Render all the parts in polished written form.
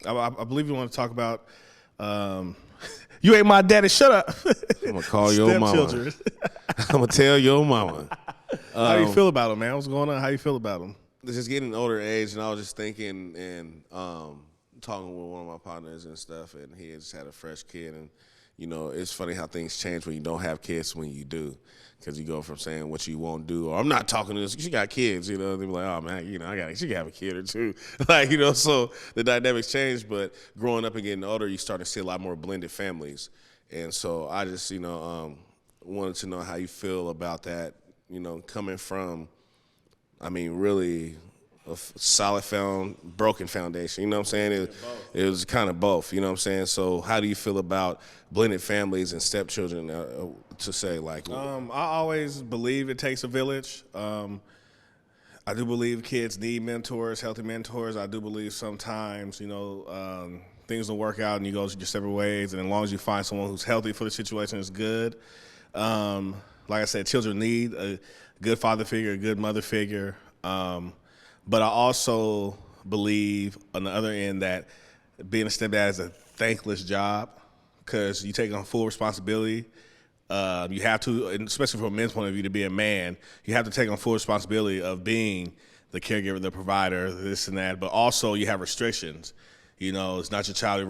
I believe you want to talk about. You ain't my daddy. Shut up. I'm gonna call your mama. I'm gonna tell your mama. How do you feel about him, man? What's going on? How you feel about him? Just getting older age, and I was just thinking and talking with one of my partners and stuff, and he just had a fresh kid, and you know, it's funny how things change when you don't have kids when you do, because you go from saying what you won't do, or I'm not talking to this. She got kids, you know. They be like, oh man, you know, she can have a kid or two, like, you know. So the dynamics change, but growing up and getting older, you start to see a lot more blended families, and so I just, you know, wanted to know how you feel about that, you know, coming from, I mean, really a solid broken foundation, you know what I'm saying? It was kind of both, you know what I'm saying? So how do you feel about blended families and stepchildren, to say, like? I always believe it takes a village. I do believe kids need mentors, healthy mentors. I do believe sometimes, you know, things don't work out and you go your separate ways, and as long as you find someone who's healthy for the situation, it's good. Like I said, children need a good father figure, a good mother figure. But I also believe on the other end that being a stepdad is a thankless job, because you take on full responsibility. You have to, and especially from a men's point of view, to be a man, you have to take on full responsibility of being the caregiver, the provider, this and that. But also you have restrictions. You know, it's not your child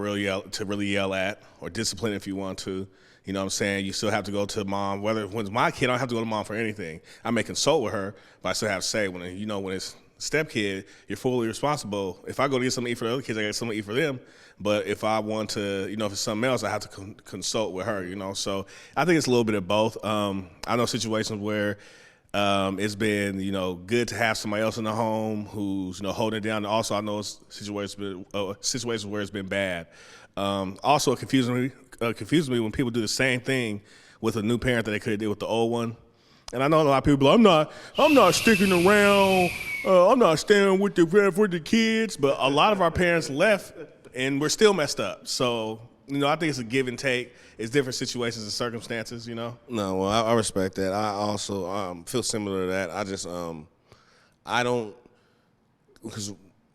to really yell at or discipline if you want to. You know what I'm saying? You still have to go to mom. When it's my kid, I don't have to go to mom for anything. I may consult with her, but I still have to say, when it's stepkid, you're fully responsible. If I go to get something to eat for the other kids, I get something to eat for them. But if I want to, you know, if it's something else, I have to consult with her, you know. So I think it's a little bit of both. I know situations where it's been, you know, good to have somebody else in the home who's, you know, holding it down. And also, I know situations where it's been bad. Also, it confuses me when people do the same thing with a new parent that they could have did with the old one. And I know a lot of people are like, I'm not sticking around. I'm not staying with the kids. But a lot of our parents left, and we're still messed up. So, you know, I think it's a give and take. It's different situations and circumstances, you know. No, well, I respect that. I also feel similar to that. I just, I don't, because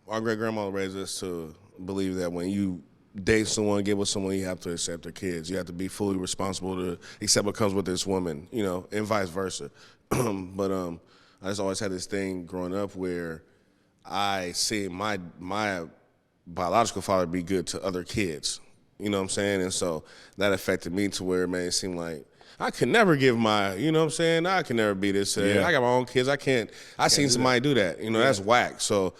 our great grandmother raised us to believe that when you date someone, get with someone, you have to accept their kids. You have to be fully responsible to accept what comes with this woman, you know, and vice versa. But I just always had this thing growing up where I see my biological father be good to other kids, you know what I'm saying? And so that affected me to where it made it seem like I could never give you know what I'm saying? I can never be this. I got my own kids. I seen somebody do that. You know, that's whack. So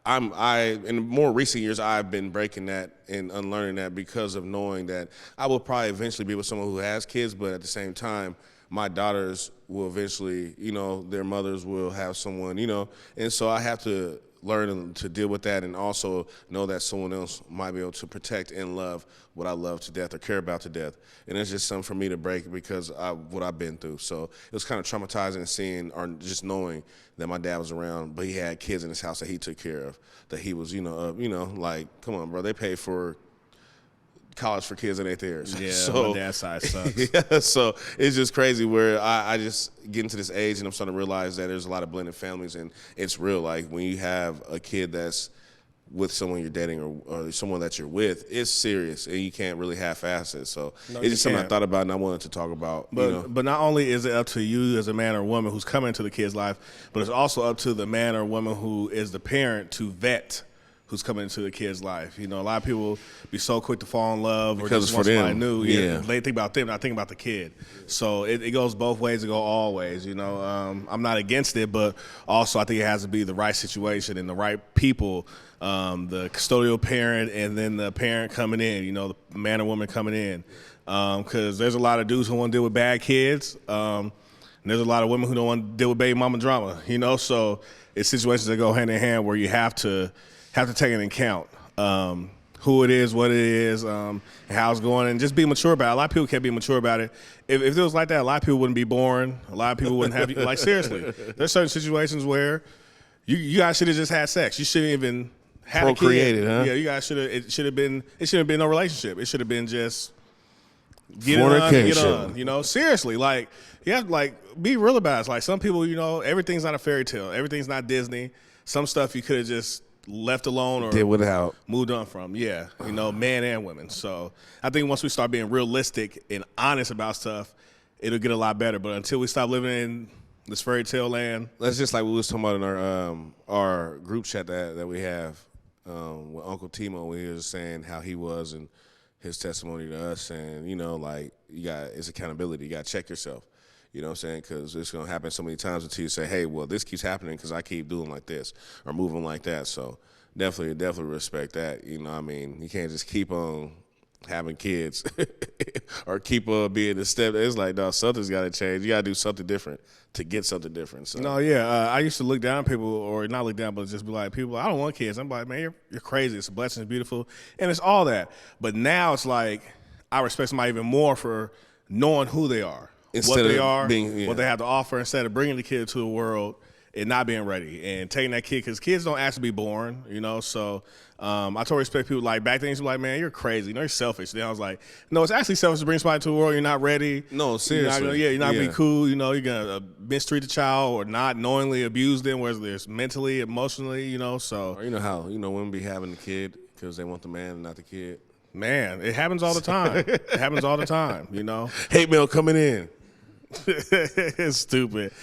in more recent years, I've been breaking that and unlearning that, because of knowing that I will probably eventually be with someone who has kids, but at the same time, my daughters will eventually, you know, their mothers will have someone, you know, and so I have to learn to deal with that, and also know that someone else might be able to protect and love what I love to death or care about to death. And it's just something for me to break because of what I've been through. So it was kind of traumatizing seeing, or just knowing that my dad was around, but he had kids in his house that he took care of, that he was, like, come on, bro, they pay for college for kids that ain't theirs. Yeah, so, my dad's side sucks. Yeah, so it's just crazy where I just get into this age and I'm starting to realize that there's a lot of blended families, and it's real. Like, when you have a kid that's with someone you're dating or someone that you're with, it's serious, and you can't really half-ass it. So it's just something I thought about and I wanted to talk about. But not only is it up to you as a man or woman who's coming into the kid's life, but it's also up to the man or woman who is the parent to vet who's coming into the kid's life. You know, a lot of people be so quick to fall in love because or just want somebody new. Yeah. They think about them, not think about the kid. So it goes both ways. It goes all ways, you know. I'm not against it, but also I think it has to be the right situation and the right people, the custodial parent and then the parent coming in, you know, the man or woman coming in. Because there's a lot of dudes who want to deal with bad kids. And there's a lot of women who don't want to deal with baby mama drama, you know. So it's situations that go hand in hand where you have to take into account who it is, what it is, and how it's going, and just be mature about it. A lot of people can't be mature about it. If it was like that, a lot of people wouldn't be born. A lot of people wouldn't have, like, seriously. There's certain situations where you guys should have just had sex. You shouldn't even have procreated, a kid. huh? Yeah, you guys it should have been no relationship. It should have been just get on, you know, seriously. Like, you have to, like, be real about it. It's like, some people, you know, everything's not a fairy tale. Everything's not Disney. Some stuff you could have just left alone or Did without. moved on from. Yeah, you know, men and women. So I think once we start being realistic and honest about stuff, it'll get a lot better. But until we stop living in this fairy tale land, That's just like we was talking about in our group chat that we have with Uncle Timo, when he was saying how he was and his testimony to us, and you know, like it's accountability. You got to check yourself. You know what I'm saying? Because it's going to happen so many times until you say, hey, well, this keeps happening because I keep doing like this or moving like that. So definitely respect that. You know what I mean? You can't just keep on having kids or keep on being a step. It's like, no, something's got to change. You got to do something different to get something different. So. no, yeah. I used to look down on people, or not look down, but just be like, people, I don't want kids. I'm like, man, you're crazy. It's a blessing. It's beautiful. And it's all that. But now it's like I respect somebody even more for knowing who they are. Instead what they of are, being, what they have to offer, instead of bringing the kid to the world and not being ready and taking that kid, because kids don't ask to be born, you know. So I totally respect people. Like back then, you were like, man, you're crazy. You know, you're selfish. Then I was like, no, it's actually selfish to bring somebody to the world. You're not ready. No, seriously. You're not gonna be cool. You know, you're gonna mistreat the child or not knowingly abuse them, whether it's mentally, emotionally, you know. So Or you know how women be having the kid because they want the man and not the kid. man, it happens all the time. It happens all the time, you know. Hate mail coming in. It's stupid.